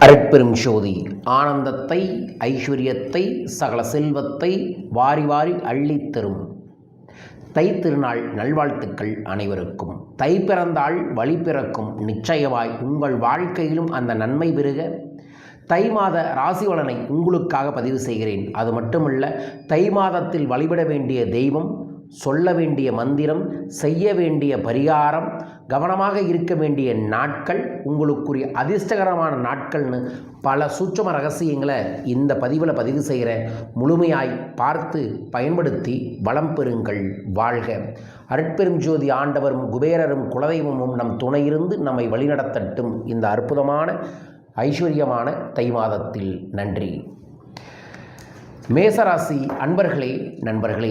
அருட்பெரும் ஜோதி ஆனந்தத்தை, ஐஸ்வர்யத்தை, சகல செல்வத்தை வாரி வாரி அள்ளித்தரும் தை திருநாள் நல்வாழ்த்துக்கள் அனைவருக்கும். தை பிறந்தால் வழி பிறக்கும், நிச்சயமாய் உங்கள் வாழ்க்கையிலும் அந்த நன்மை பெருக தை மாத ராசி பலனை உங்களுக்காக பதிவு செய்கிறேன். அது மட்டுமல்ல, தை மாதத்தில் வழிபட வேண்டிய தெய்வம், சொல்ல வேண்டிய மந்திரம், செய்ய வேண்டிய பரிகாரம், கவனமாக இருக்க வேண்டிய நாட்கள், உங்களுக்குரிய அதிர்ஷ்டகரமான நாட்கள்னு பல சூட்சும ரகசியங்களை இந்த பதிவில் பதிவு செய்கிற. முழுமையாய் பார்த்து பயன்படுத்தி வளம் பெறுங்கள், வாழ்க. அருட்பெரும் ஜோதி ஆண்டவரும் குபேரரும் குலதெய்வமும் நம் துணையிருந்து நம்மை வழிநடத்தட்டும் இந்த அற்புதமான ஐஸ்வர்யமான தை மாதத்தில். நன்றி. மேசராசி அன்பர்களே, நண்பர்களே,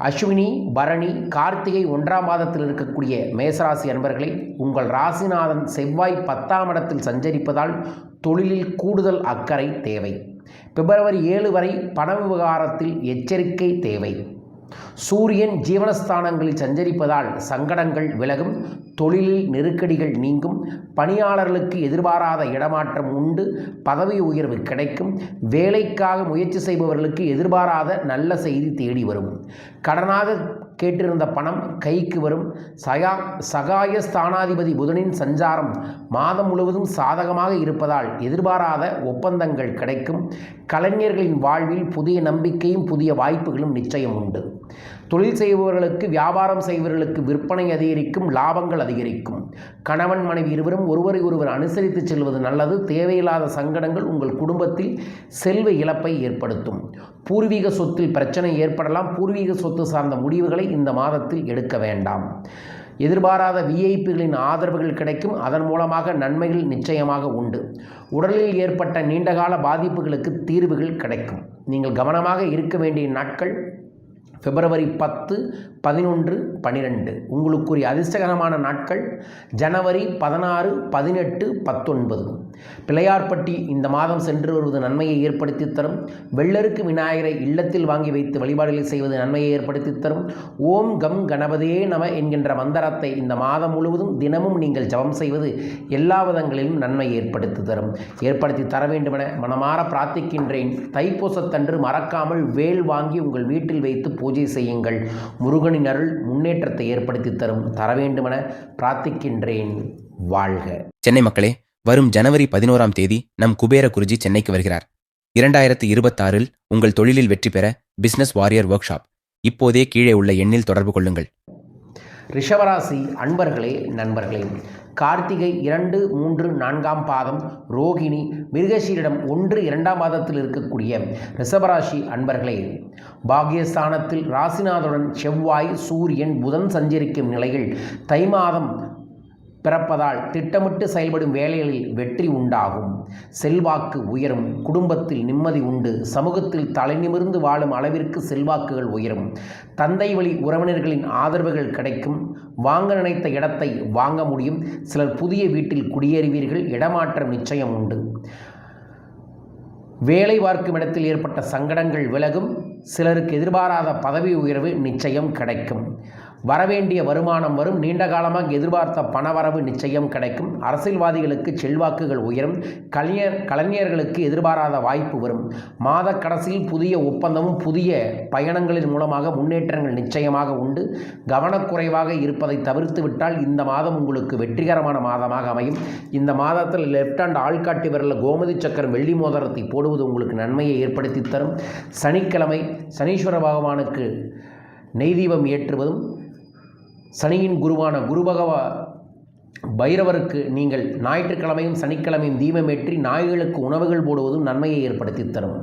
அஸ்வினி, பரணி, கார்த்திகை 1ஆம் மாதத்தில் இருக்கக்கூடிய மேசராசி அன்பர்களே, உங்கள் ராசிநாதன் செவ்வாய் 10ஆம் இடத்தில் சஞ்சரிப்பதால் தொழிலில் கூடுதல் அக்கறை தேவை. பிப்ரவரி 7 வரை பண விவகாரத்தில் எச்சரிக்கை தேவை. சூரியன் ஜீவனஸ்தானங்களில் சஞ்சரிப்பதால் சங்கடங்கள் விலகும், தொழிலில் நெருக்கடிகள் நீங்கும், பணியாளர்களுக்கு எதிர்பாராத இடமாற்றம் உண்டு, பதவி உயர்வு கிடைக்கும், வேலைக்காக முயற்சி செய்பவர்களுக்கு எதிர்பாராத நல்ல செய்தி தேடி வரும், கடனாக கேட்டிருந்த பணம் கைக்கு வரும், சகாய ஸ்தானாதிபதி புதனின் சஞ்சாரம் மாதம் முழுவதும் சாதகமாக இருப்பதால் எதிர்பாராத ஒப்பந்தங்கள் கிடைக்கும், கலைஞர்களின் வாழ்வில் புதிய நம்பிக்கையும் புதிய வாய்ப்புகளும் நிச்சயம் உண்டு. தொழில் செய்பவர்களுக்கு, வியாபாரம் செய்பவர்களுக்கு விற்பனை அதிகரிக்கும், லாபங்கள் அதிகரிக்கும். கணவன் மனைவி இருவரும் ஒருவரை ஒருவர் அனுசரித்து செல்வது நல்லது. தேவையில்லாத சங்கடங்கள் உங்கள் குடும்பத்தில் செல்வ இழப்பை ஏற்படுத்தும். பூர்வீக சொத்தில் பிரச்சனை ஏற்படலாம். பூர்வீக சொத்து சார்ந்த முடிவுகளை இந்த மாதத்தில் எடுக்க வேண்டாம். எதிர்பாராத விஐபிகளின் ஆதரவுகள் கிடைக்கும். அதன் மூலமாக நன்மைகள் நிச்சயமாக உண்டு. உடலில் ஏற்பட்ட நீண்டகால பாதிப்புகளுக்கு தீர்வுகள் கிடைக்கும். நீங்கள் கவனமாக இருக்க வேண்டிய நாட்கள் பிப்ரவரி 10, 11, 12. உங்களுக்குரிய அதிர்ஷ்டகரமான நாட்கள் ஜனவரி 16, 18, 19. பிள்ளையார்பட்டி இந்த மாதம் சென்று வருவது நன்மையை ஏற்படுத்தி தரும். வெள்ளருக்கு விநாயகரை இல்லத்தில் வாங்கி வைத்து வழிபாடுகளை செய்வது நன்மையை ஏற்படுத்தி தரும். ஓம் கம் கணபதியே நம என்கின்ற மந்திரத்தை இந்த மாதம் முழுவதும் தினமும் நீங்கள் ஜபம் செய்வது எல்லா விதங்களிலும் நன்மை ஏற்படுத்தி தரும். ஏற்படுத்தி தர வேண்டுமென மனமாற பிரார்த்திக்கின்றேன். தைப்பூசத்தன்று மறக்காமல் வேல் வாங்கி உங்கள் வீட்டில் வைத்து பூஜை செய்யுங்கள். முருகனின் அருள் முன்னேற்றத்தை ஏற்படுத்தி தரும். தர வேண்டுமென பிரார்த்திக்கின்றேன். வாழ்க. சென்னை மக்களே, வரும் ஜனவரி 11ஆம் தேதி நம் குபேர குருஜி சென்னைக்கு வருகிறார். 2026இல் உங்கள் தொழிலில் வெற்றி பெற பிசினஸ் வாரியர் ஒர்க் ஷாப். இப்போதே கீழே உள்ள எண்ணில் தொடர்பு கொள்ளுங்கள். ரிஷபராசி அன்பர்களே, நண்பர்களே, கார்த்திகை 2, 3, 4ஆம் பாதம், ரோகிணி, மிருகசீரிடம் 1, 2ஆம் பாதத்தில் இருக்கக்கூடிய ரிஷபராசி அன்பர்களே, பாகியஸ்தானத்தில் ராசிநாதனுடன் செவ்வாய், சூரியன், புதன் சஞ்சரிக்கும் நிலைகள் தை மாதம் பிறப்பதால் திட்டமிட்டு செயல்படும் வேலைகளில் வெற்றி உண்டாகும். செல்வாக்கு உயரும். குடும்பத்தில் நிம்மதி உண்டு. சமூகத்தில் தலைநிமிர்ந்து வாழும் அளவிற்கு செல்வாக்குகள் உயரும். தந்தை வழி உறவினர்களின் ஆதரவுகள் கிடைக்கும். வாங்க நினைத்த இடத்தை வாங்க முடியும். சிலர் புதிய வீட்டில் குடியேறுவீர்கள். இடமாற்றம் நிச்சயம் உண்டு. வேலை பார்க்கும் இடத்தில் ஏற்பட்ட சங்கடங்கள் விலகும். சிலருக்கு எதிர்பாராத பதவி உயர்வு நிச்சயம் கிடைக்கும். வரவேண்டிய வருமானம் வரும். நீண்ட காலமாக எதிர்பார்த்த பணவரவு நிச்சயம் கிடைக்கும். அரசியல்வாதிகளுக்கு செல்வாக்குகள் உயரும். கலைஞர்களுக்கு எதிர்பாராத வாய்ப்பு வரும். மாத கடைசியில் புதிய ஒப்பந்தமும் புதிய பயணங்களின் மூலமாக முன்னேற்றங்கள் நிச்சயமாக உண்டு. கவனக்குறைவாக இருப்பதை தவிர்த்து விட்டால் இந்த மாதம் உங்களுக்கு வெற்றிகரமான மாதமாக அமையும். இந்த மாதத்தில் லெஃப்ட் ஹேண்ட் ஆள்காட்டி விரலில் கோமதி சக்கரம் வெள்ளி மோதிரத்தை போடுவது உங்களுக்கு நன்மையை ஏற்படுத்தி தரும். சனிக்கிழமை சனீஸ்வர பகவானுக்கு நெய் தீபம் ஏற்றுவதும், சனியின் குருவான பைரவருக்கு நீங்கள் ஞாயிற்றுக்கிழமையும் சனிக்கிழமையும் தீபமேற்றி நாய்களுக்கு உணவுகள் போடுவதும் நன்மையை ஏற்படுத்தி தரும்.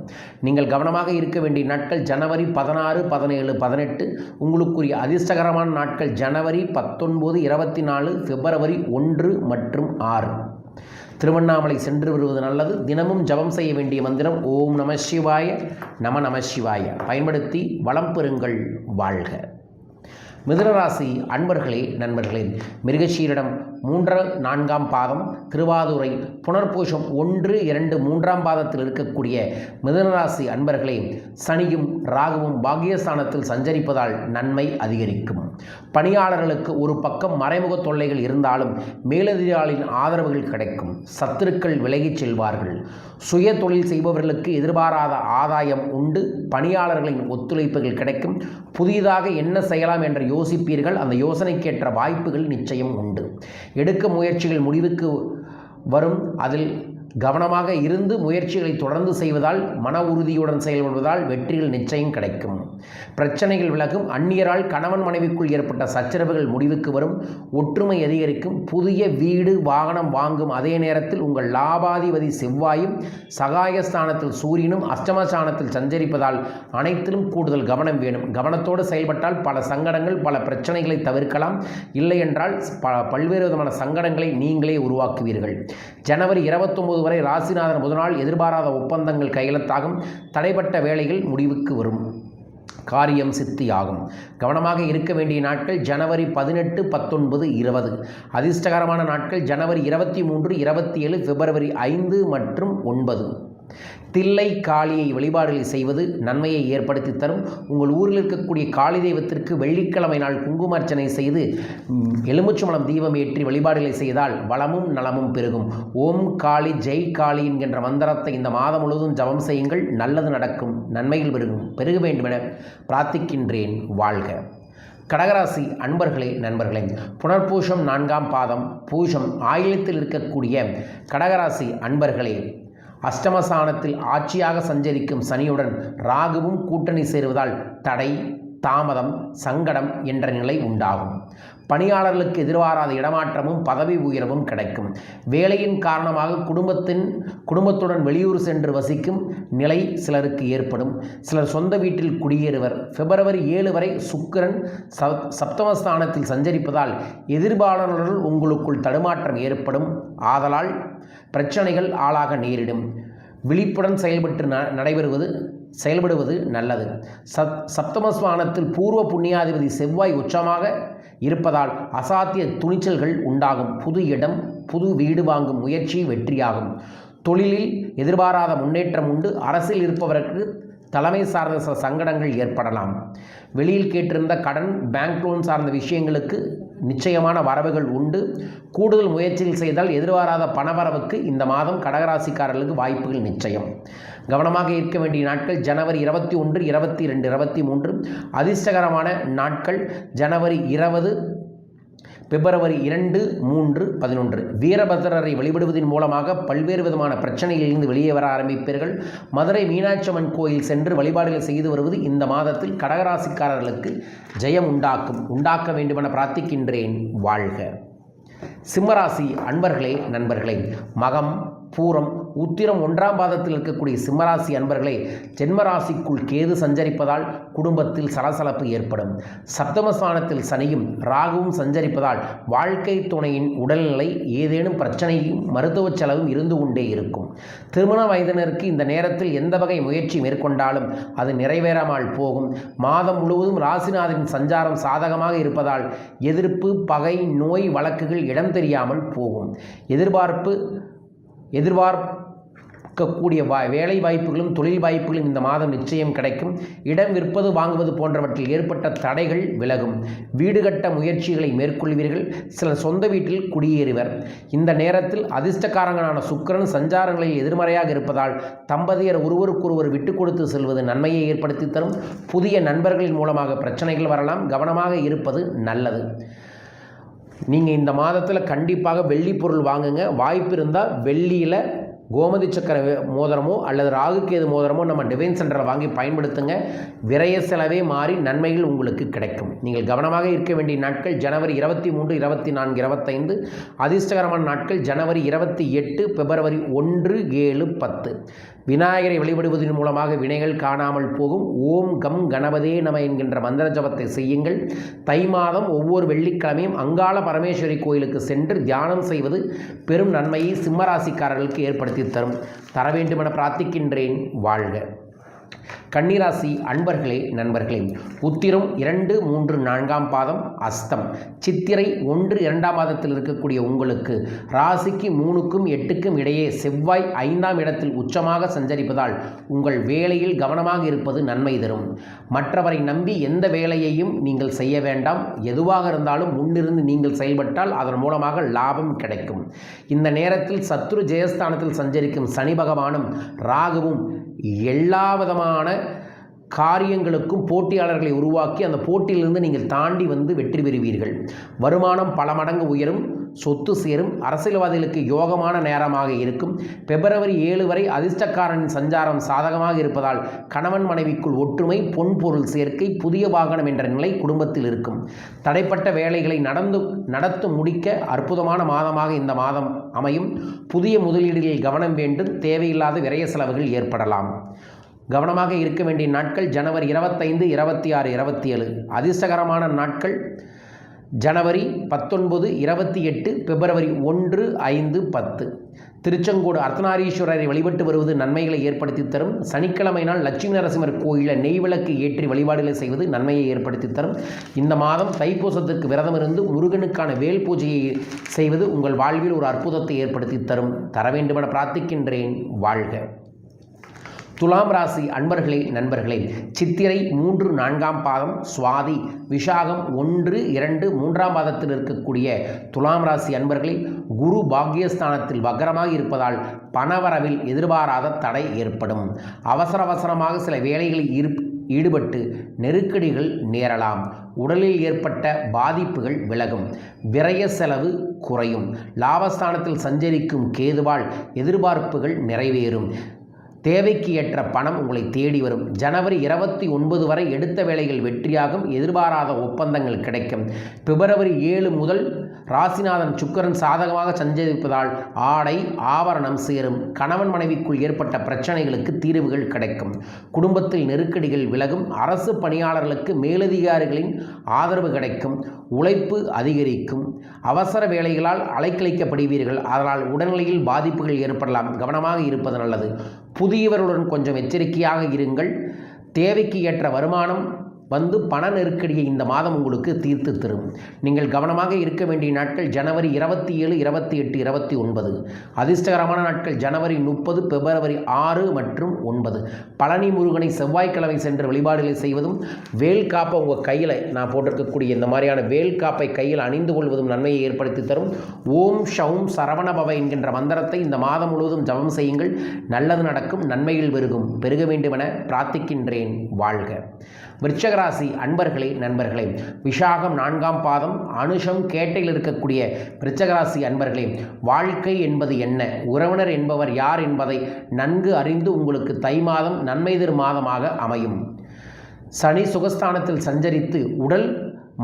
நீங்கள் கவனமாக இருக்க வேண்டிய நாட்கள் ஜனவரி 16, 17, 18. உங்களுக்குரிய அதிர்ஷ்டகரமான நாட்கள் ஜனவரி 19, 24, பிப்ரவரி 1 மற்றும் 6. திருவண்ணாமலை சென்று வருவது நல்லது. தினமும் ஜபம் செய்ய வேண்டிய மந்திரம் ஓம் நம சிவாய, நம நம சிவாய பயன்படுத்தி வளம் பெறுங்கள். வாழ்க. மிதுனராசி அன்பர்களே நண்பர்களே, மிருகசீரிடம் 3, 4ஆம் பாதம், திருவாதுரை, புனர்பூஷம் 1, 2, 3ஆம் பாதத்தில் இருக்கக்கூடிய மிதுனராசி அன்பர்களே, சனியும் ராகுவும் பாக்கியஸ்தானத்தில் சஞ்சரிப்பதால் நன்மை அதிகரிக்கும். பணியாளர்களுக்கு ஒரு பக்கம் மறைமுக தொல்லைகள் இருந்தாலும் மேலதிகாரிகளின் ஆதரவுகள் கிடைக்கும். சத்துருக்கள் விலகிச் செல்வார்கள். சுய தொழில் செய்பவர்களுக்கு எதிர்பாராத ஆதாயம் உண்டு. பணியாளர்களின் ஒத்துழைப்புகள் கிடைக்கும். புதிதாக என்ன செய்யலாம் என்று யோசிப்பீர்கள். அந்த யோசனைக்கேற்ற வாய்ப்புகள் நிச்சயம் உண்டு. எடுக்கும் முயற்சிகள் முடிவுக்கு வரும். அதில் கவனமாக இருந்து முயற்சிகளை தொடர்ந்து செய்வதால், மன உறுதியுடன் செயல்படுவதால் வெற்றிகள் நிச்சயம் கிடைக்கும். பிரச்சனைகள் விலகும். அந்நியரால் கணவன் மனைவிக்குள் ஏற்பட்ட சச்சரவுகள் முடிவுக்கு வரும். ஒற்றுமை அதிகரிக்கும். புதிய வீடு வாகனம் வாங்கும். அதே நேரத்தில் உங்கள் லாபாதிபதி செவ்வாயும் சகாயஸ்தானத்தில் சூரியனும் அஷ்டமஸ்தானத்தில் சஞ்சரிப்பதால் அனைத்திலும் கூடுதல் கவனம் வேணும். கவனத்தோடு செயல்பட்டால் பல சங்கடங்கள், பல பிரச்சனைகளை தவிர்க்கலாம். இல்லை என்றால் பல்வேறு விதமான சங்கடங்களை நீங்களே உருவாக்குவீர்கள். ஜனவரி 29 வரை ராசிநாதன் புதனால் எதிர்பாராத ஒப்பந்தங்கள் கையெழுத்தாகும். தடைப்பட்ட வேலைகள் முடிவுக்கு வரும். காரியம் சித்தியாகும். கவனமாக இருக்க வேண்டிய நாட்கள் ஜனவரி 18, 19, 20. அதிர்ஷ்டகரமான நாட்கள் ஜனவரி 23, 27, பிப்ரவரி 5 மற்றும் 9. தில்லை காளியை வழிபாடுகளை செய்வது நன்மையை ஏற்படுத்தி தரும். உங்கள் ஊரில் இருக்கக்கூடிய காளி தெய்வத்திற்கு வெள்ளிக்கிழமை நாள் குங்குமார்ச்சனை செய்து எலுமிச்சம்பழம் தீபம் ஏற்றி வழிபாடுகளை செய்தால் வளமும் நலமும் பெருகும். ஓம் காளி ஜெய் காளி என்கின்ற மந்திரத்தை இந்த மாதம் முழுவதும் ஜபம் செய்யுங்கள். நல்லது நடக்கும். நன்மைகள் பெருக வேண்டுமென பிரார்த்திக்கின்றேன். வாழ்க. கடகராசி அன்பர்களே நண்பர்களே, புனர்பூஷம் 4ஆம் பாதம், பூஷம் ஆயிலத்தில் இருக்கக்கூடிய கடகராசி அன்பர்களே, அஷ்டமஸ்தானத்தில் ஆட்சியாக சஞ்சரிக்கும் சனியுடன் ராகுவும் கூட்டணி சேருவதால் தடை, தாமதம், சங்கடம் என்ற நிலை உண்டாகும். பணியாளர்களுக்கு எதிர்பாராத இடமாற்றமும் பதவி உயர்வும் கிடைக்கும். வேலையின் காரணமாக குடும்பத்துடன் வெளியூர் சென்று வசிக்கும் நிலை சிலருக்கு ஏற்படும். சிலர் சொந்த வீட்டில் குடியேறுவர். பிப்ரவரி 7 வரை சுக்கிரன் சப்தமஸ்தானத்தில் சஞ்சரிப்பதால் எதிர்பாராளர்கள் உங்களுக்குள் தடுமாற்றம் ஏற்படும். ஆதலால் பிரச்சனைகள் ஆளாக நேரிடும். விழிப்புடன் செயல்படுவது நல்லது. சப்தமஸ்தானத்தில் பூர்வ புண்ணியாதிபதி செவ்வாய் உச்சமாக இருப்பதால் அசாத்திய துணிச்சல்கள் உண்டாகும். புது இடம், புது வீடு வாங்கும் முயற்சி வெற்றியாகும். தொழிலில் எதிர்பாராத முன்னேற்றம் உண்டு. அரசில் இருப்பவருக்கு தலைமை சார்ந்த சில சங்கடங்கள் ஏற்படலாம். வெளியில் கேட்டிருந்த கடன், பேங்க் லோன் சார்ந்த விஷயங்களுக்கு நிச்சயமான வரவுகள் உண்டு. கூடுதல் முயற்சிகள் செய்தால் எதிர்பாராத பணவரவுக்கு இந்த மாதம் கடகராசிக்காரர்களுக்கு வாய்ப்புகள் நிச்சயம். கவனமாக இருக்க வேண்டிய நாட்கள் ஜனவரி 21, 22, 23. அதிர்ஷ்டகரமான நாட்கள் ஜனவரி 20, பிப்ரவரி 2, 3, 11. வீரபத்ரரை வழிபடுவதன் மூலமாக பல்வேறு விதமான பிரச்சனைகளிலிருந்து வெளியே வர ஆரம்பிப்பீர்கள். மதுரை மீனாட்சி அம்மன் கோயில் சென்று வழிபாடுகள் செய்து வருவது இந்த மாதத்தில் கடகராசிக்காரர்களுக்கு ஜெயம் உண்டாக்க வேண்டுமென பிரார்த்திக்கின்றேன். வாழ்க. சிம்மராசி அன்பர்களே நண்பர்களே, மகம், பூரம், உத்திரம் 1ஆம் பாதத்தில் இருக்கக்கூடிய சிம்மராசி அன்பர்களே, ஜென்மராசிக்குள் கேது சஞ்சரிப்பதால் குடும்பத்தில் சலசலப்பு ஏற்படும். சப்தமஸ்தானத்தில் சனியும் ராகுவும் சஞ்சரிப்பதால் வாழ்க்கை துணையின் உடல்நிலை ஏதேனும் பிரச்சனையும் மருத்துவ செலவும் இருந்து கொண்டே இருக்கும். திருமண வயதினருக்கு இந்த நேரத்தில் எந்த வகை முயற்சி மேற்கொண்டாலும் அது நிறைவேறாமல் போகும். மாதம் முழுவதும் ராசிநாதனின் சஞ்சாரம் சாதகமாக இருப்பதால் எதிர்ப்பு, பகை, நோய் வழக்குகள் இடம் தெரியாமல் போகும். எதிர்பார்க்கக்கூடிய வேலை வாய்ப்புகளும் தொழில் வாய்ப்புகளும் இந்த மாதம் நிச்சயம் கிடைக்கும். இடம் விற்பது, வாங்குவது போன்றவற்றில் ஏற்பட்ட தடைகள் விலகும். வீடு கட்ட முயற்சிகளை மேற்கொள்வீர்கள். சிலர் சொந்த வீட்டில் குடியேறுவர். இந்த நேரத்தில் அதிர்ஷ்டக்காரங்களான சுக்கிரன் சஞ்சாரங்களில் எதிர்மறையாக இருப்பதால் தம்பதியர் ஒருவருக்கொருவர் விட்டு கொடுத்து செல்வது நன்மையை ஏற்படுத்தி தரும். புதிய நண்பர்களின் மூலமாக பிரச்சனைகள் வரலாம். கவனமாக இருப்பது நல்லது. நீங்கள் இந்த மாதத்தில் கண்டிப்பாக வெள்ளி பொருள் வாங்குங்க. வாய்ப்பு இருந்தால் வெள்ளியில் கோமதி சக்கர மோதிரமோ அல்லது ராகுகேது மோதிரமோ நம்ம டிவைன் சென்டரில் வாங்கி பயன்படுத்துங்க. விரய செலவே மாறி நன்மைகள் உங்களுக்கு கிடைக்கும். நீங்கள் கவனமாக இருக்க வேண்டிய நாட்கள் ஜனவரி 23, 24, 25. அதிர்ஷ்டகரமான நாட்கள் ஜனவரி 28, பிப்ரவரி 1, 7, 10. விநாயகரை வழிபடுவதன் மூலமாக வினைகள் காணாமல் போகும். ஓம் கம் கணபதே நம என்கின்ற மந்திர ஜபத்தை செய்யுங்கள். தை மாதம் ஒவ்வொரு வெள்ளிக்கிழமையும் அங்காள பரமேஸ்வரி கோயிலுக்கு சென்று தியானம் செய்வது பெரும் நன்மையை சிம்மராசிக்காரர்களுக்கு ஏற்படுத்தி தர வேண்டுமென பிரார்த்திக்கின்றேன். வாழ்க. கன்னிராசி அன்பர்களே நண்பர்களே, உத்திரம் 2, 3, 4ஆம் பாதம், அஸ்தம், சித்திரை 1, 2ஆம் பாதத்தில் இருக்கக்கூடிய உங்களுக்கு ராசிக்கு 3க்கும் 8க்கும் இடையே செவ்வாய் 5ஆம் இடத்தில் உச்சமாக சஞ்சரிப்பதால் உங்கள் வேலையில் கவனமாக இருப்பது நன்மை தரும். மற்றவரை நம்பி எந்த வேலையையும் நீங்கள் செய்ய வேண்டாம். எதுவாக இருந்தாலும் முன்னிருந்து நீங்கள் செயல்பட்டால் அதன் மூலமாக லாபம் கிடைக்கும். இந்த நேரத்தில் சத்ரு ஜெயஸ்தானத்தில் சஞ்சரிக்கும் சனி பகவானும் ராகுவும் எல்லா விதமான காரியங்களுக்கும் போட்டியாளர்களை உருவாக்கி அந்த போட்டியிலிருந்து நீங்கள் தாண்டி வந்து வெற்றி பெறுவீர்கள். வருமானம் பல மடங்கு உயரும், சொத்து சேரும். அரசியல்வாதிகளுக்கு யோகமான நேரமாக இருக்கும். பிப்ரவரி 7 வரை அதிர்ஷ்டக்காரனின் சஞ்சாரம் சாதகமாக இருப்பதால் கணவன் மனைவிக்குள் ஒற்றுமை, பொன்பொருள் சேர்க்கை, புதிய வாகனம் என்ற நிலை குடும்பத்தில் இருக்கும். தடைப்பட்ட வேலைகளை நடத்து முடிக்க அற்புதமான மாதமாக இந்த மாதம் அமையும். புதிய முதலீடுகளில் கவனம் வேண்டும். தேவையில்லாத விரய செலவுகள் ஏற்படலாம். கவனமாக இருக்க வேண்டிய நாட்கள் ஜனவரி 25, 26, 27. அதிர்ஷ்டகரமான நாட்கள் ஜனவரி 19, 28, பிப்ரவரி 1, 5, 10. திருச்செங்கோடு அர்த்தநாரீஸ்வரரை வழிபட்டு வருவது நன்மைகளை ஏற்படுத்தி தரும். சனிக்கிழமை நாள் லட்சுமி நரசிம்மர் கோயிலில் நெய் விளக்கு ஏற்றி வழிபாடுகளை செய்வது நன்மையை ஏற்படுத்தி தரும். இந்த மாதம் தைப்பூசத்திற்கு விரதம் இருந்து முருகனுக்கான வேல் பூஜையை செய்வது உங்கள் வாழ்வில் ஒரு அற்புதத்தை ஏற்படுத்தி தரும். தர வேண்டுமென பிரார்த்திக்கின்றேன். வாழ்க. துலாம் ராசி அன்பர்களே நண்பர்களே, சித்திரை 3, 4ஆம் பாதம், சுவாதி, விஷாகம் 1, 2, 3ஆம் பாதத்தில் இருக்கக்கூடிய துலாம் ராசி அன்பர்களே, குரு பாக்யஸ்தானத்தில் வக்ரமாக இருப்பதால் பணவரவில் எதிர்பாராத தடை ஏற்படும். அவசரமாக சில வேலைகளில் ஈடுபட்டு நெருக்கடிகள் நேரலாம். உடலில் ஏற்பட்ட பாதிப்புகள் விலகும். விரய செலவு குறையும். லாபஸ்தானத்தில் சஞ்சரிக்கும் கேதுவால் எதிர்பார்ப்புகள் நிறைவேறும். தேவைக்கு ஏற்ற பணம் உங்களை தேடி வரும். ஜனவரி 29 வரை எடுத்த வேலைகள் வெற்றியாகும். எதிர்பாராத ஒப்பந்தங்கள் கிடைக்கும். பிப்ரவரி 7 முதல் ராசிநாதன் சுக்கிரன் சாதகமாக சஞ்சரிப்பதால் ஆடை ஆபரணம் சேரும். கணவன் மனைவிக்குள் ஏற்பட்ட பிரச்சனைகளுக்கு தீர்வுகள் கிடைக்கும். குடும்பத்தில் நெருக்கடிகள் விலகும். அரசு பணியாளர்களுக்கு மேலதிகாரிகளின் ஆதரவு கிடைக்கும். உழைப்பு அதிகரிக்கும். அவசர வேலைகளால் அலைக்கழிக்கப்படுவீர்கள். அதனால் உடல்நிலையில் பாதிப்புகள் ஏற்படலாம். கவனமாக இருப்பது நல்லது. புதியவர்களுடன் கொஞ்சம் எச்சரிக்கையாக இருங்கள். தேவைக்கு ஏற்ற வருமானம் வந்து பண நெருக்கடியை இந்த மாதம் உங்களுக்கு தீர்த்து தரும். நீங்கள் கவனமாக இருக்க வேண்டிய நாட்கள் ஜனவரி 27, 28, 29. அதிர்ஷ்டகரமான நாட்கள் ஜனவரி 30, பிப்ரவரி 6 மற்றும் 9. பழனி முருகனை செவ்வாய்க்கிழமை சென்று வழிபாடுகளை செய்வதும், வேல் காப்பை உங்கள் கையில் நான் போட்டிருக்கக்கூடிய இந்த மாதிரியான வேல் காப்பை கையில் அணிந்து கொள்வதும் நன்மையை ஏற்படுத்தி தரும். ஓம் ஷவும் சரவணபவ என்கின்ற மந்திரத்தை இந்த மாதம் முழுவதும் ஜபம் செய்யுங்கள். நல்லது நடக்கும். நன்மைகள் பெருக வேண்டுமென பிரார்த்திக்கின்றேன். வாழ்க. விருச்சிக ராசி அன்பர்களே நண்பர்களே, விஷாகம் 4ஆம் பாதம், அனுஷம், கேட்டையில் இருக்கக்கூடிய விருச்சிக ராசி அன்பர்களே, வாழ்க்கை என்பது என்ன, உறவினர் என்பவர் யார் என்பதை நன்கு அறிந்து உங்களுக்கு தை மாதம் நன்மை தரும் மாதமாக அமையும். சனி சுகஸ்தானத்தில் சஞ்சரித்து உடல்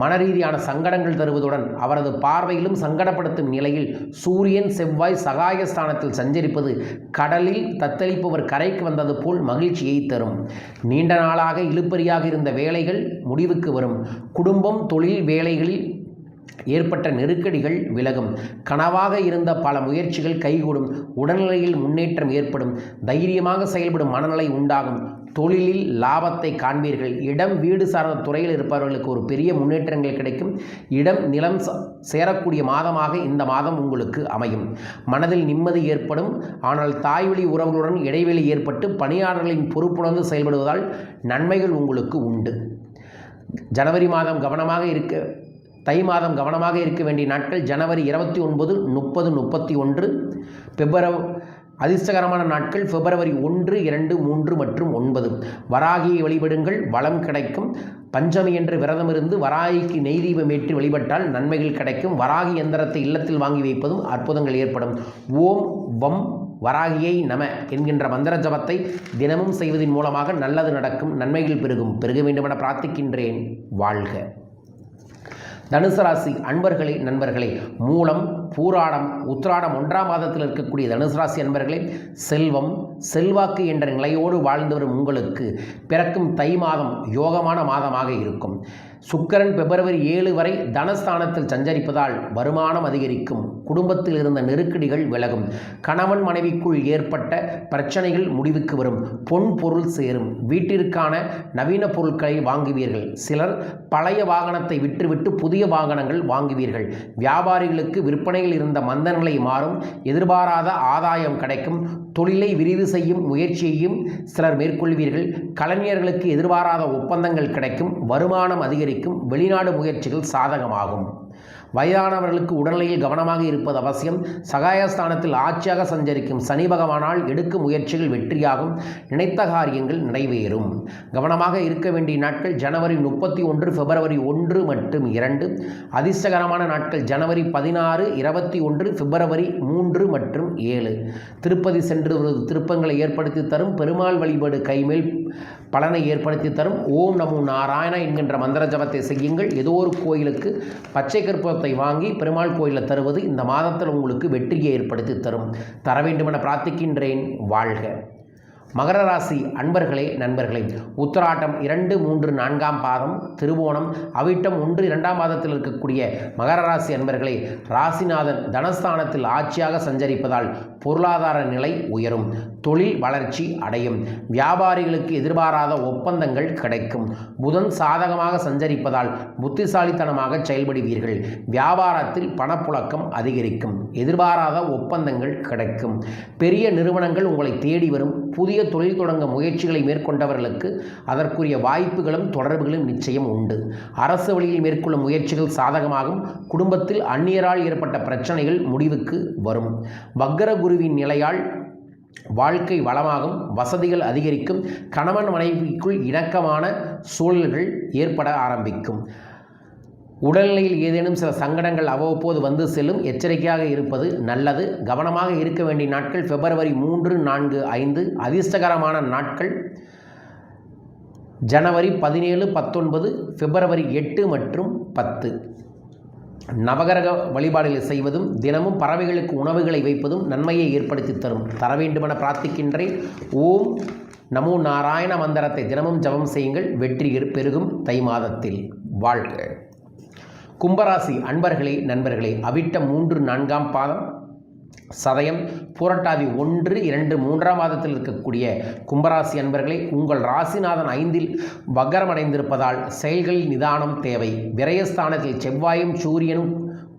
மனரீதியான சங்கடங்கள் தருவதுடன் அவரது பார்வையிலும் சங்கடப்படுத்தும் நிலையில் சூரியன் செவ்வாய் சகாயஸ்தானத்தில் சஞ்சரிப்பது கடலில் தத்தளிப்பவர் கரைக்கு வந்தது போல் மகிழ்ச்சியை தரும். நீண்ட நாளாக இழுபறியாக இருந்த வேலைகள் முடிவுக்கு வரும். குடும்பம், தொழில், வேலைகளில் ஏற்பட்ட நெருக்கடிகள் விலகும். கனவாக இருந்த பல முயற்சிகள் கைகூடும். உடல்நிலையில் முன்னேற்றம் ஏற்படும். தைரியமாக செயல்படும் மனநிலை உண்டாகும். தொழிலில் லாபத்தை காண்பீர்கள். இடம் வீடு சார்ந்த துறையில் இருப்பவர்களுக்கு ஒரு பெரிய முன்னேற்றங்கள் கிடைக்கும். இடம் நிலம் சேரக்கூடிய மாதமாக இந்த மாதம் உங்களுக்கு அமையும். மனதில் நிம்மதி ஏற்படும். ஆனால் தாய்வழி உறவுகளுடன் இடைவெளி ஏற்பட்டு பணியாளர்களின் பொறுப்புணர்ந்து செயல்படுவதால் நன்மைகள் உங்களுக்கு உண்டு. ஜனவரி மாதம் கவனமாக இருக்க தை மாதம் கவனமாக இருக்க வேண்டிய நாட்கள் ஜனவரி 29, 30, 31. பிப்ரவரி அதிர்ஷ்டகரமான நாட்கள் பிப்ரவரி 1, 2, 3 மற்றும் 9. வராகியை வழிபடுங்கள். வளம் கிடைக்கும். பஞ்சமி என்று விரதமிருந்து வராகிக்கு நெய் தீபம் ஏற்றி வழிபட்டால் நன்மைகள் கிடைக்கும். வராகி எந்திரத்தை இல்லத்தில் வாங்கி வைப்பதும் அற்புதங்கள் ஏற்படும். ஓம் வம் வராகியை நம என்கின்ற மந்திர ஜபத்தை தினமும் செய்வதன் மூலமாக நல்லது நடக்கும். நன்மைகள் பெருக வேண்டுமென பிரார்த்திக்கின்றேன். வாழ்க. தனுசு ராசி அன்பர்களே நண்பர்களே, மூலம், பூராடம் உத்திராடம் 1ஆம் மாதத்தில் இருக்கக்கூடிய தனுசு ராசி அன்பர்களே, செல்வம் செல்வாக்கு என்ற நிலையோடு வாழ்ந்து வரும் உங்களுக்கு பிறக்கும் தை மாதம் யோகமான மாதமாக இருக்கும். சுக்கிரன் பிப்ரவரி 7 வரை தனஸ்தானத்தில் சஞ்சரிப்பதால் வருமானம் அதிகரிக்கும். குடும்பத்தில் இருந்த நெருக்கடிகள் விலகும். கணவன் மனைவிக்குள் ஏற்பட்ட பிரச்சனைகள் முடிவுக்கு வரும். பொன் பொருள் சேரும். வீட்டிற்கான நவீன பொருட்களை வாங்குவீர்கள். சிலர் பழைய வாகனத்தை விற்றுவிட்டு புதிய வாகனங்கள் வாங்குவீர்கள். வியாபாரிகளுக்கு விற்பனையில் இருந்த மந்த நிலை மாறும். எதிர்பாராத ஆதாயம் கிடைக்கும். தொழிலை விரிவு செய்யும் முயற்சியையும் சிலர் மேற்கொள்வீர்கள். கலைஞர்களுக்கு எதிர்பாராத ஒப்பந்தங்கள் கிடைக்கும். வருமானம் அதிகரிக்கும். வெளிநாடு முயற்சிகள் சாதகமாகும். வயதானவர்களுக்கு உடல்நிலையில் கவனமாக இருப்பது அவசியம். சகாயஸ்தானத்தில் ஆட்சியாக சஞ்சரிக்கும் சனி பகவானால் எடுக்கும் முயற்சிகள் வெற்றியாகும். நினைத்த காரியங்கள் நிறைவேறும். கவனமாக இருக்க வேண்டிய நாட்கள் ஜனவரி 31, பிப்ரவரி 1 மற்றும் 2. அதிர்ஷ்டகரமான நாட்கள் ஜனவரி 16, 21, பிப்ரவரி 3 மற்றும் 7. திருப்பதி சென்று வருவது திருப்பங்களை ஏற்படுத்தி தரும். பெருமாள் வழிபாடு கைமேல் பலனை ஏற்படுத்தி தரும். ஓம் நமோ நாராயண என்கின்ற மந்திர ஜபத்தை செய்யுங்கள். ஏதோ ஒரு கோயிலுக்கு பச்சை கற்பூரத்தை வாங்கி பெருமாள் கோயிலில் தருவது இந்த மாதத்தில் உங்களுக்கு வெற்றியை ஏற்படுத்தி தரும். தர வேண்டுமென பிரார்த்திக்கின்றேன். வாழ்க. மகர ராசி அன்பர்களே, நண்பர்களே, உத்திராட்டம் 2, 3, 4ஆம் பாதம், திருவோணம், அவிட்டம் 1, 2ஆம் பாதத்தில் இருக்கக்கூடிய மகர ராசி அன்பர்களே, ராசிநாதன் தனஸ்தானத்தில் ஆட்சியாக சஞ்சரிப்பதால் பொருளாதார நிலை உயரும். தொழில் வளர்ச்சி அடையும். வியாபாரிகளுக்கு எதிர்பாராத ஒப்பந்தங்கள் கிடைக்கும். புதன் சாதகமாக சஞ்சரிப்பதால் புத்திசாலித்தனமாக செயல்படுவீர்கள். வியாபாரத்தில் பணப்புழக்கம் அதிகரிக்கும். எதிர்பாராத ஒப்பந்தங்கள் கிடைக்கும். பெரிய நிறுவனங்கள் உங்களை தேடி வரும். புதிய தொழில் தொடங்க முயற்சிகளை மேற்கொண்டவர்களுக்கு அதற்குரிய வாய்ப்புகளும் தொடர்புகளும் நிச்சயம் உண்டு. அரசு வழியில் மேற்கொள்ளும் முயற்சிகள் சாதகமாகும். குடும்பத்தில் அந்நியரால் ஏற்பட்ட பிரச்சனைகள் முடிவுக்கு வரும். வக்கர குருவின் நிலையால் வாழ்க்கை வளமாகும். வசதிகள் அதிகரிக்கும். கணவன் மனைவிக்குள் இணக்கமான சூழல்கள் ஏற்பட ஆரம்பிக்கும். உடல்நிலையில் ஏதேனும் சில சங்கடங்கள் அவ்வப்போது வந்து செல்லும். எச்சரிக்கையாக இருப்பது நல்லது. கவனமாக இருக்க வேண்டிய நாட்கள் பிப்ரவரி 3, 4, 5. அதிர்ஷ்டகரமான நாட்கள் ஜனவரி 17, 19, பிப்ரவரி 8 மற்றும் 10. நவகிரக வழிபாடுகளை செய்வதும் தினமும் பறவைகளுக்கு உணவுகளை வைப்பதும் நன்மையை ஏற்படுத்தி தரும். தர வேண்டுமென பிரார்த்திக்கின்றேன். ஓம் நமோ நாராயண மந்திரத்தை தினமும் ஜபம் செய்யுங்கள். வெற்றி பெருகும் தை மாதத்தில். வாழ்க. கும்பராசி அன்பர்களே, நண்பர்களே, அவிட்டம் 3, 4ஆம் பாதம், சதயம், புரட்டாதி 1, 2, 3ஆம் மாதத்தில் இருக்கக்கூடிய கும்பராசி அன்பர்களே, உங்கள் ராசிநாதன் 5இல் வக்கரமடைந்திருப்பதால் செயல்களில் நிதானம் தேவை. விரயஸ்தானத்தில் செவ்வாயும் சூரியனும்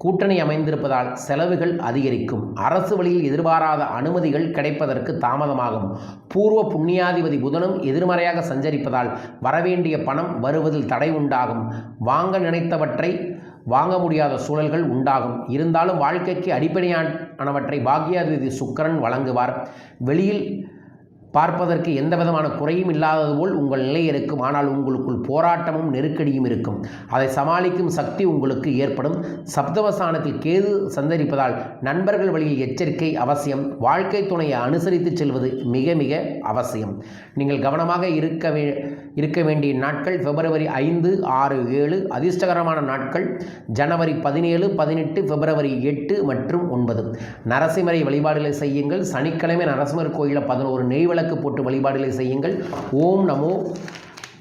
கூட்டணி அமைந்திருப்பதால் செலவுகள் அதிகரிக்கும். அரசு வழியில் எதிர்பாராத அனுமதிகள் கிடைப்பதற்கு தாமதமாகும். பூர்வ புண்ணியாதிபதி புதனும் எதிர்மறையாக சஞ்சரிப்பதால் வரவேண்டிய பணம் வருவதில் தடை உண்டாகும். வாங்க நினைத்தவற்றை வாங்க முடியாத சூழல்கள் உண்டாகும். இருந்தாலும் வாழ்க்கைக்கு அடிப்படையானவற்றை பாக்யாதிபதி சுக்கிரன் வழங்குவார். வெளியில் பார்ப்பதற்கு எந்த விதமான குறையும் இல்லாதது போல் உங்கள் நிலை இருக்கும். ஆனால் உங்களுக்குள் போராட்டமும் நெருக்கடியும் இருக்கும். அதை சமாளிக்கும் சக்தி உங்களுக்கு ஏற்படும். சப்தமஸ்தானத்தில் கேது சந்தரிப்பதால் நண்பர்கள் வழியில் எச்சரிக்கை அவசியம். வாழ்க்கை துணையை அனுசரித்து செல்வது மிக மிக அவசியம். நீங்கள் கவனமாக இருக்க வேண்டிய நாட்கள் பிப்ரவரி 5, 6, 7. அதிர்ஷ்டகரமான நாட்கள் ஜனவரி 17, 18, பிப்ரவரி 8 மற்றும் 9. நரசிம்மரை வழிபாடுகளை செய்யுங்கள். சனிக்கிழமை நரசிம்மர் கோயிலில் 11 நெய் விளக்கு போட்டு வழிபாடுகளை செய்யுங்கள். ஓம் நமோ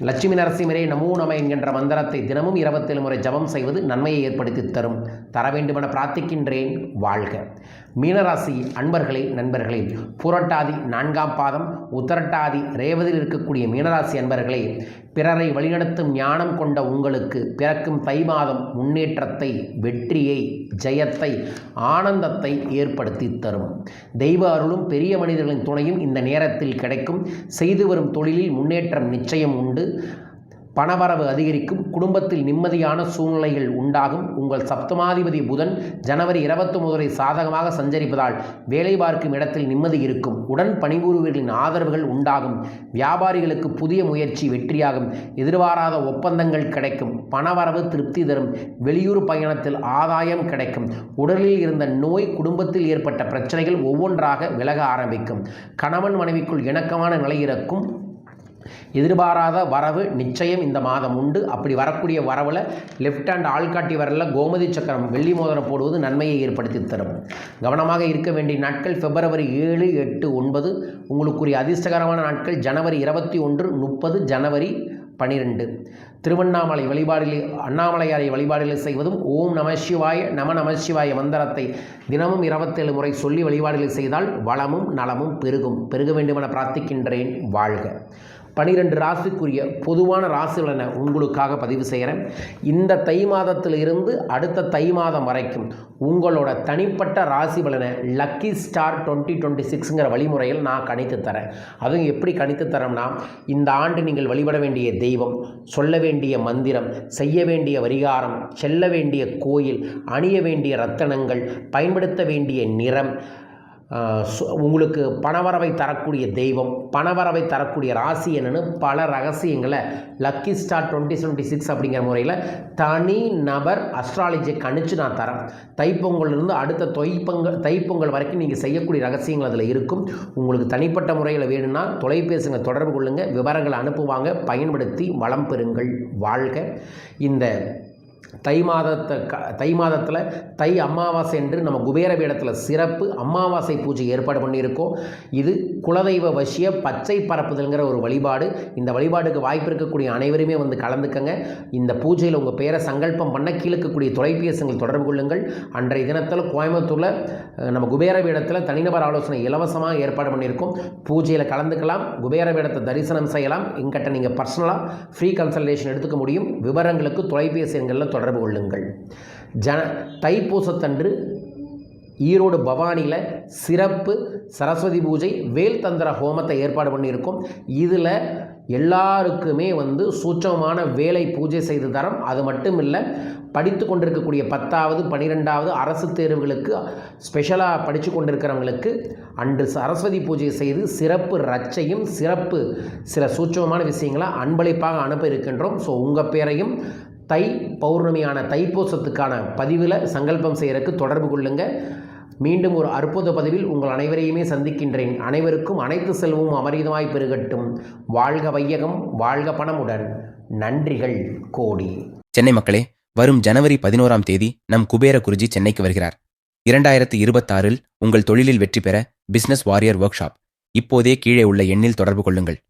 லட்சுமி நரசிம்மரே நமோ நம என்கின்ற மந்திரத்தை தினமும் 27 முறை ஜபம் செய்வது நன்மையை ஏற்படுத்தி தரும். தர வேண்டுமென பிரார்த்திக்கின்றேன். வாழ்க. மீனராசி அன்பர்களே, நண்பர்களே, புரட்டாதி 4ஆம் பாதம், உத்திரட்டாதி ரேவதியில் இருக்கக்கூடிய மீனராசி அன்பர்களே, பிறரை வழிநடத்தும் ஞானம் கொண்ட உங்களுக்கு பிறக்கும் தை மாதம் முன்னேற்றத்தை, வெற்றியை, ஜெயத்தை, ஆனந்தத்தை ஏற்படுத்தி தரும். தெய்வ அருளும் பெரிய மனிதர்களின் துணையும் இந்த நேரத்தில் கிடைக்கும். செய்து வரும் தொழிலில் முன்னேற்றம் நிச்சயம் உண்டு. பணவரவு அதிகரிக்கும். குடும்பத்தில் நிம்மதியான சூழ்நிலைகள் உண்டாகும். உங்கள் சப்தமாதிபதி புதன் ஜனவரி 21 சாதகமாக சஞ்சரிப்பதால் வேலை பார்க்கும் இடத்தில் நிம்மதி இருக்கும். உடன் பணிபுரிவர்களின் ஆதரவுகள் உண்டாகும். வியாபாரிகளுக்கு புதிய முயற்சி வெற்றியாகும். எதிர்பாராத ஒப்பந்தங்கள் கிடைக்கும். பணவரவு திருப்தி தரும். வெளியூர் பயணத்தில் ஆதாயம் கிடைக்கும். உடலில் இருந்த நோய், குடும்பத்தில் ஏற்பட்ட பிரச்சனைகள் ஒவ்வொன்றாக விலக ஆரம்பிக்கும். கணவன் மனைவிக்குள் இணக்கமான நிலை இருக்கும். எதிர்பாராத வரவு நிச்சயம் இந்த மாதம் உண்டு. அப்படி வரக்கூடிய வரவில் லெஃப்ட் ஹேண்ட் ஆள்காட்டி வரலில் கோமதி சக்கரம் வெள்ளி மோதிரம் போடுவது நன்மையை ஏற்படுத்தி தரும். கவனமாக இருக்க வேண்டிய நாட்கள் February 7, 8, 9. உங்களுக்குரிய அதிர்ஷ்டகரமான நாட்கள் January 21, 30, January 12. திருவண்ணாமலை வழிபாடிலே அண்ணாமலையாரை வழிபாடுகளை செய்வதும் ஓம் நமசிவாய நமசிவாய மந்திரத்தை தினமும் 27 முறை சொல்லி வழிபாடுகளை செய்தால் வளமும் நலமும் பெருக வேண்டுமென பிரார்த்திக்கின்றேன். வாழ்க. 12 ராசிக்குரிய பொதுவான ராசிகள் உங்களுக்காக பதிவு செய்கிறேன். இந்த தை மாதத்திலிருந்து அடுத்த தை மாதம் வரைக்கும் உங்களோட தனிப்பட்ட ராசி பலனை லக்கி ஸ்டார் 2026ங்கிற வழிமுறையில் நான் கணித்து தரேன். அதுவும் எப்படி கணித்து தரேன்னா, இந்த ஆண்டு நீங்கள் வழிபட வேண்டிய தெய்வம், சொல்ல வேண்டிய மந்திரம், செய்ய வேண்டிய பரிகாரம், செல்ல வேண்டிய கோயில், அணிய வேண்டிய ரத்தனங்கள், பயன்படுத்த வேண்டிய நிறம், உங்களுக்கு பணவரவை தரக்கூடிய தெய்வம், பணவரவை தரக்கூடிய ராசி என்னன்னு பல ரகசியங்களை லக்கி ஸ்டார் 2026 அப்படிங்கிற முறையில் தனி நபர் அஸ்ட்ராலஜியை கணிச்சு நான் தரேன். தைப்பொங்கலிருந்து அடுத்த தைப்பொங்கல் வரைக்கும் நீங்கள் செய்யக்கூடிய ரகசியங்கள் அதில் இருக்கும். உங்களுக்கு தனிப்பட்ட முறையில் வேணும்னா தொலைபேசிகளை தொடர்பு கொள்ளுங்கள், விவரங்களை அனுப்புவாங்க, பயன்படுத்தி வளம் பெறுங்கள். வாழ்க. இந்த தை மாதத்தில் தை அமாவாசை என்று நம்ம குபேர பீடத்தில் சிறப்பு அமாவாசை பூஜை ஏற்பாடு பண்ணியிருக்கோம். இது குலதெய்வ வசிய பச்சை பரப்புதல்ங்கிற ஒரு வழிபாடு. இந்த வழிபாடுக்கு வாய்ப்பு இருக்கக்கூடிய அனைவருமே வந்து கலந்துக்கங்க. இந்த பூஜையில் உங்கள் பேரை சங்கல்பம் பண்ண கீழக்கக்கூடிய தொலைபேசிகள் தொடர்பு கொள்ளுங்கள். அன்றைய தினத்தில் கோயம்புத்தூரில் நம்ம குபேர பீடத்தில் தனிநபர் ஆலோசனை இலவசமாக ஏற்பாடு பண்ணியிருக்கோம். பூஜையில் கலந்துக்கலாம், குபேர பீடத்தை தரிசனம் செய்யலாம். எங்கிட்ட நீங்கள் பர்சனலாக ஃப்ரீ கன்சல்டேஷன் எடுத்துக்க முடியும். விவரங்களுக்கு தொலைபேசி எண்களில் தொடர்பு கொள்ளுங்கள். தைப்பூசத்தன்று ஈரோடு பவானியில் சிறப்பு சரஸ்வதி பூஜை வேல் தந்திர ஹோமத்தை ஏற்பாடு பண்ணியிருக்கோம். இதில் எல்லாருக்குமே வந்து சூட்சமான வேலை பூஜை செய்து தரோம். அது மட்டும் இல்லை, படித்து கொண்டிருக்கக்கூடிய 10வது 12வது அரசு தேர்வுகளுக்கு ஸ்பெஷலாக படித்து கொண்டிருக்கிறவங்களுக்கு அன்று சரஸ்வதி பூஜை செய்து சிறப்பு ரச்சையும் சிறப்பு சில சூட்சமான விஷயங்களை அன்பளிப்பாக அனுப்ப இருக்கின்றோம். ஸோ உங்கள் பேரையும் தை பௌர்ணமியான தைப்பூசத்துக்கான பதிவில் சங்கல்பம் செய்கிறதுக்கு தொடர்பு கொள்ளுங்கள். மீண்டும் ஒரு அற்புத பதிவில் உங்கள் அனைவரையுமே சந்திக்கின்றேன். அனைவருக்கும் அனைத்து செல்வமும் அபரிதமாய் பெருகட்டும். வாழ்க வையகம், வாழ்க பணமுடன். நன்றிகள் கோடி. சென்னை மக்களே, வரும் January 11ஆம் தேதி நம் குபேர குருஜி சென்னைக்கு வருகிறார். 2026 உங்கள் தொழிலில் வெற்றி பெற பிசினஸ் வாரியர் ஒர்க் ஷாப். இப்போதே கீழே உள்ள எண்ணில் தொடர்பு கொள்ளுங்கள்.